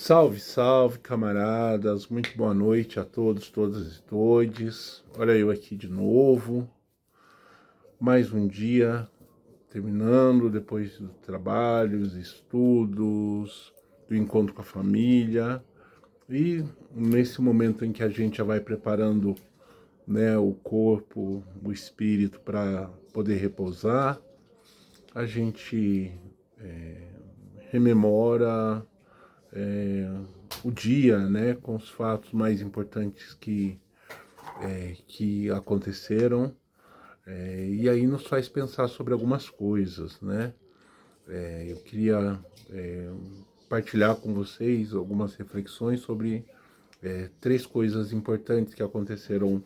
Salve, salve, camaradas, muito boa noite a todos, todas e todes. Olha eu aqui de novo, mais um dia terminando depois do trabalho, dos estudos, do encontro com a família. E nesse momento em que a gente já vai preparando, né, o corpo, o espírito para poder repousar, a gente rememora o dia, né, com os fatos mais importantes que aconteceram, e aí nos faz pensar sobre algumas coisas, né? Eu queria partilhar com vocês algumas reflexões sobre três coisas importantes que aconteceram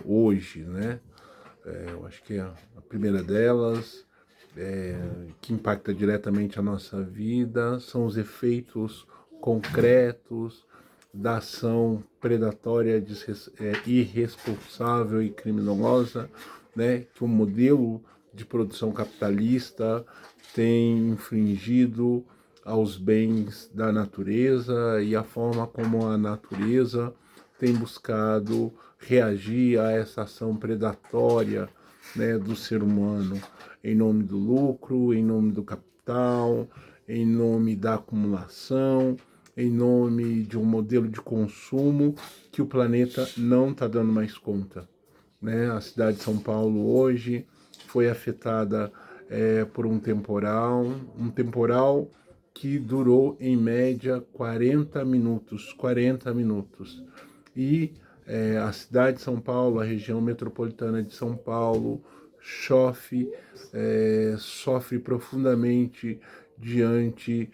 hoje, né? Eu acho que a primeira delas, que impacta diretamente a nossa vida, são os efeitos concretos da ação predatória, irresponsável e criminosa, né, que o modelo de produção capitalista tem infringido aos bens da natureza e a forma como a natureza tem buscado reagir a essa ação predatória, né, do ser humano, em nome do lucro, em nome do capital, em nome da acumulação, em nome de um modelo de consumo que o planeta não está dando mais conta, né? A cidade de São Paulo hoje foi afetada por um temporal que durou em média 40 minutos, e a cidade de São Paulo, a região metropolitana de São Paulo, sofre profundamente diante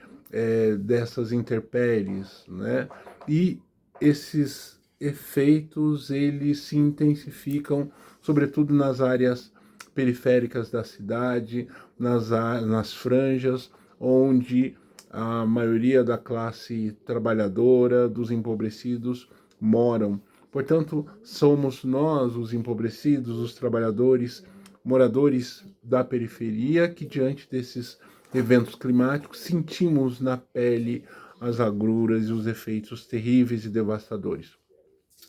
dessas intempéries, né? E esses efeitos eles se intensificam, sobretudo nas áreas periféricas da cidade, nas franjas onde a maioria da classe trabalhadora, dos empobrecidos, moram. Portanto, somos nós, os empobrecidos, os trabalhadores, moradores da periferia, que diante desses eventos climáticos sentimos na pele as agruras e os efeitos terríveis e devastadores.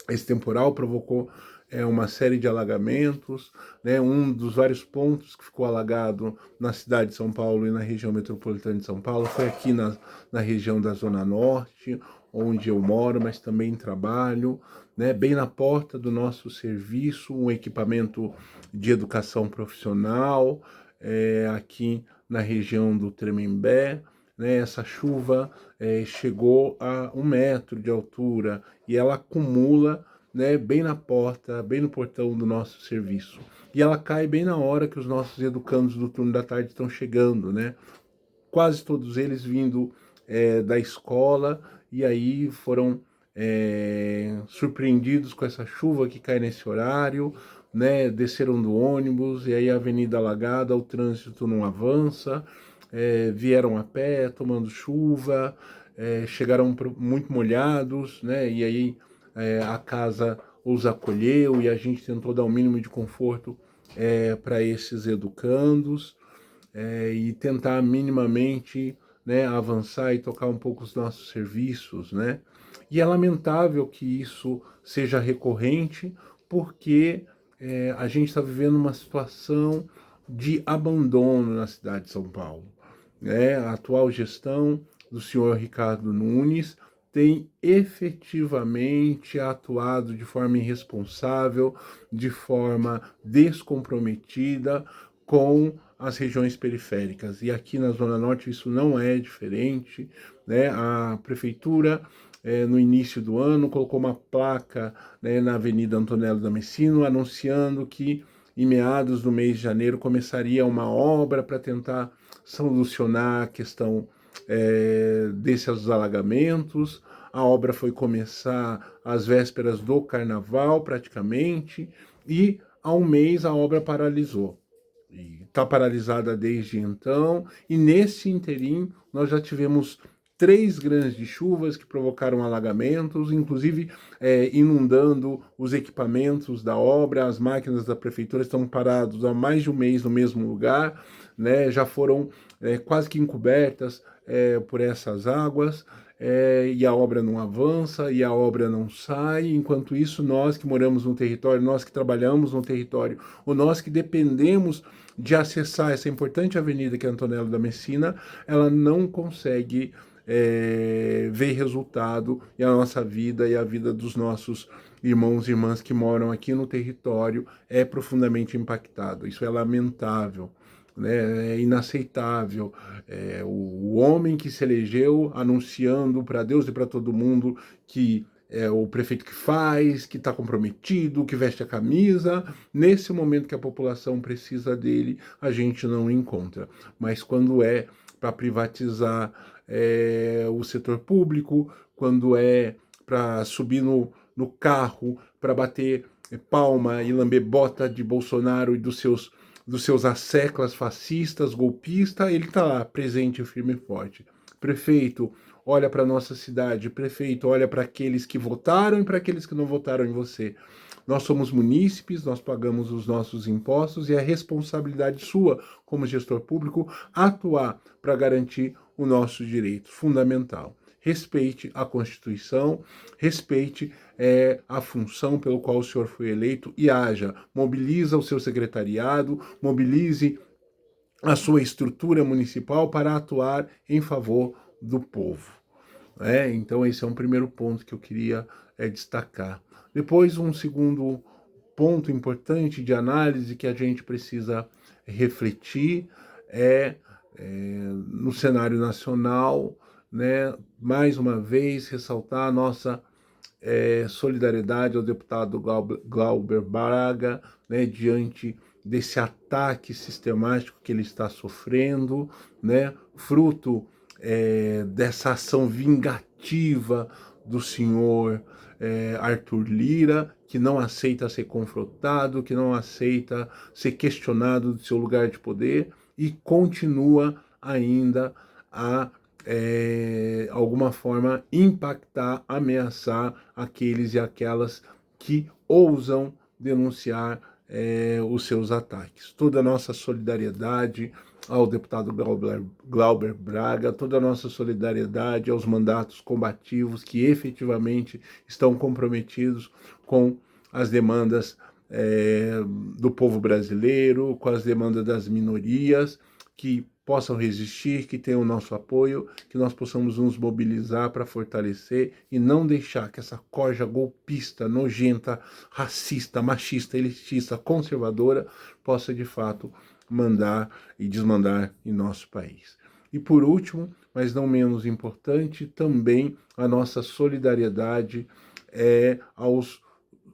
Esse temporal provocou uma série de alagamentos, né? Um dos vários pontos que ficou alagado na cidade de São Paulo e na região metropolitana de São Paulo foi aqui na região da Zona Norte, onde eu moro, mas também trabalho, né? Bem na porta do nosso serviço, um equipamento de educação profissional, aqui na região do Tremembé, né? Essa chuva chegou a 1 metro de altura e ela acumula, né, bem na porta, bem no portão do nosso serviço. E ela cai bem na hora que os nossos educandos do turno da tarde estão chegando, né? Quase todos eles vindo da escola, e aí foram surpreendidos com essa chuva que cai nesse horário, né? Desceram do ônibus, e aí a avenida alagada, o trânsito não avança, vieram a pé, tomando chuva, chegaram muito molhados, né? E aí a casa os acolheu e a gente tentou dar o mínimo de conforto para esses educandos, e tentar minimamente, né, avançar e tocar um pouco os nossos serviços, né? E é lamentável que isso seja recorrente, porque a gente está vivendo uma situação de abandono na cidade de São Paulo, né? A atual gestão do senhor Ricardo Nunes tem efetivamente atuado de forma irresponsável, de forma descomprometida com as regiões periféricas. E aqui na Zona Norte isso não é diferente, né? A prefeitura, no início do ano, colocou uma placa, né, na Avenida Antonello Damasceno, anunciando que em meados do mês de janeiro começaria uma obra para tentar solucionar a questão desses alagamentos. A obra foi começar às vésperas do carnaval, praticamente, e há um mês a obra paralisou. Está paralisada desde então, e nesse interim nós já tivemos 3 grandes chuvas que provocaram alagamentos, inclusive inundando os equipamentos da obra. As máquinas da prefeitura estão paradas há mais de um mês no mesmo lugar, né? Já foram quase que encobertas por essas águas, e a obra não avança, e a obra não sai. Enquanto isso, nós que moramos no território, nós que trabalhamos no território, ou nós que dependemos de acessar essa importante avenida que é Antonello da Messina, ela não consegue ver resultado, e a nossa vida e a vida dos nossos irmãos e irmãs que moram aqui no território é profundamente impactado. Isso é lamentável, né? É inaceitável. O homem que se elegeu anunciando para Deus e para todo mundo que é o prefeito que faz, que está comprometido, que veste a camisa. Nesse momento que a população precisa dele, a gente não encontra. Mas quando é para privatizar o setor público, quando é para subir no carro, para bater palma e lamber bota de Bolsonaro e dos seus asseclas fascistas, golpistas, ele está lá, presente, firme e forte. Prefeito, olha para nossa cidade. Prefeito, olha para aqueles que votaram e para aqueles que não votaram em você. Nós somos munícipes, nós pagamos os nossos impostos e é responsabilidade sua, como gestor público, atuar para garantir o nosso direito fundamental. Respeite a Constituição, respeite a função pelo qual o senhor foi eleito e haja. Mobiliza o seu secretariado, mobilize a sua estrutura municipal para atuar em favor do povo. Então esse é um primeiro ponto que eu queria destacar. Depois, um segundo ponto importante de análise que a gente precisa refletir no cenário nacional, né, mais uma vez ressaltar a nossa solidariedade ao deputado Glauber Braga, né, diante desse ataque sistemático que ele está sofrendo, né, fruto dessa ação vingativa do senhor Arthur Lira, que não aceita ser confrontado, que não aceita ser questionado do seu lugar de poder e continua ainda a alguma forma impactar, ameaçar aqueles e aquelas que ousam denunciar os seus ataques. Toda a nossa solidariedade ao deputado Glauber Braga, toda a nossa solidariedade aos mandatos combativos que efetivamente estão comprometidos com as demandas do povo brasileiro, com as demandas das minorias, que possam resistir, que tenham o nosso apoio, que nós possamos nos mobilizar para fortalecer e não deixar que essa corja golpista, nojenta, racista, machista, elitista, conservadora, possa de fato mandar e desmandar em nosso país. E por último, mas não menos importante, também a nossa solidariedade aos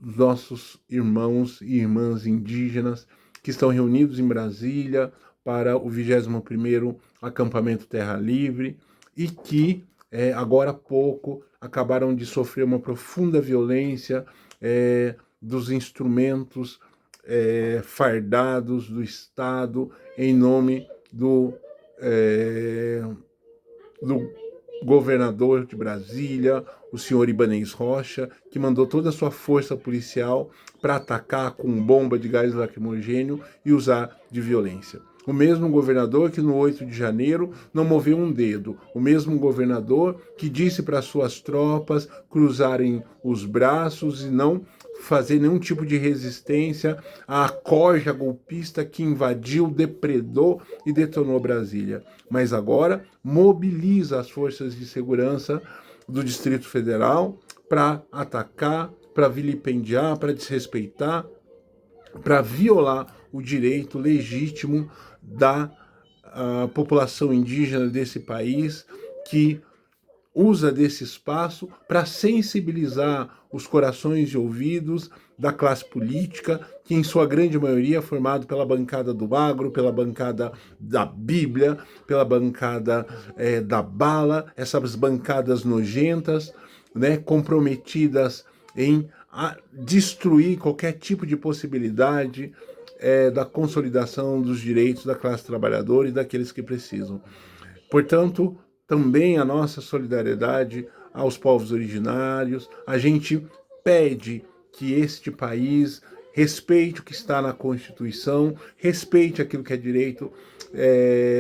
nossos irmãos e irmãs indígenas que estão reunidos em Brasília para o 21º acampamento Terra Livre e que agora há pouco acabaram de sofrer uma profunda violência dos instrumentos fardados do Estado em nome do governador de Brasília, o senhor Ibanez Rocha, que mandou toda a sua força policial para atacar com bomba de gás lacrimogênio e usar de violência. O mesmo governador que no 8 de janeiro não moveu um dedo. O mesmo governador que disse para suas tropas cruzarem os braços e não fazer nenhum tipo de resistência à corja golpista que invadiu, depredou e detonou Brasília. Mas agora mobiliza as forças de segurança do Distrito Federal para atacar, para vilipendiar, para desrespeitar, para violar o direito legítimo da população indígena desse país, que usa desse espaço para sensibilizar os corações e ouvidos da classe política, que em sua grande maioria é formado pela bancada do agro, pela bancada da Bíblia, pela bancada da bala, essas bancadas nojentas, né, comprometidas em destruir qualquer tipo de possibilidade da consolidação dos direitos da classe trabalhadora e daqueles que precisam. Portanto, também a nossa solidariedade aos povos originários. A gente pede que este país respeite o que está na Constituição, respeite aquilo que é direito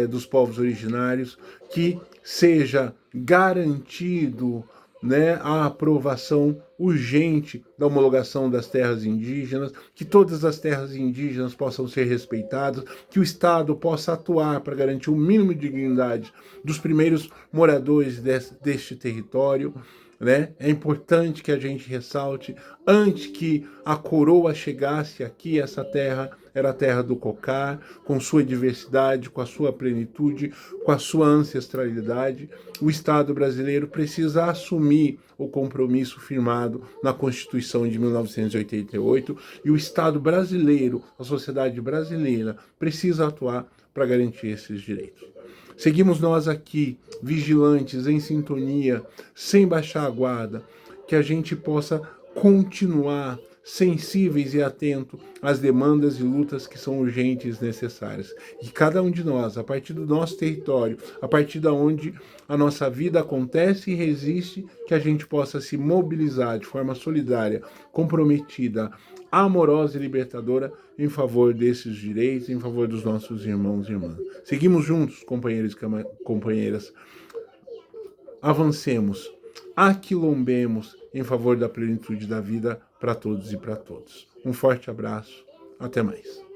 dos povos originários, que seja garantido, né, a aprovação urgente da homologação das terras indígenas, que todas as terras indígenas possam ser respeitadas, que o Estado possa atuar para garantir o mínimo de dignidade dos primeiros moradores deste território. Né? É importante que a gente ressalte, antes que a coroa chegasse aqui, essa terra era a terra do Cocá, com sua diversidade, com a sua plenitude, com a sua ancestralidade. O Estado brasileiro precisa assumir o compromisso firmado na Constituição de 1988 e o Estado brasileiro, a sociedade brasileira, precisa atuar para garantir esses direitos. Seguimos nós aqui, vigilantes, em sintonia, sem baixar a guarda, que a gente possa continuar sensíveis e atentos às demandas e lutas que são urgentes e necessárias. E cada um de nós, a partir do nosso território, a partir de onde a nossa vida acontece e resiste, que a gente possa se mobilizar de forma solidária, comprometida, amorosa e libertadora em favor desses direitos, em favor dos nossos irmãos e irmãs. Seguimos juntos, companheiros e companheiras. Avancemos, aquilombemos em favor da plenitude da vida para todos e para todos. Um forte abraço, até mais.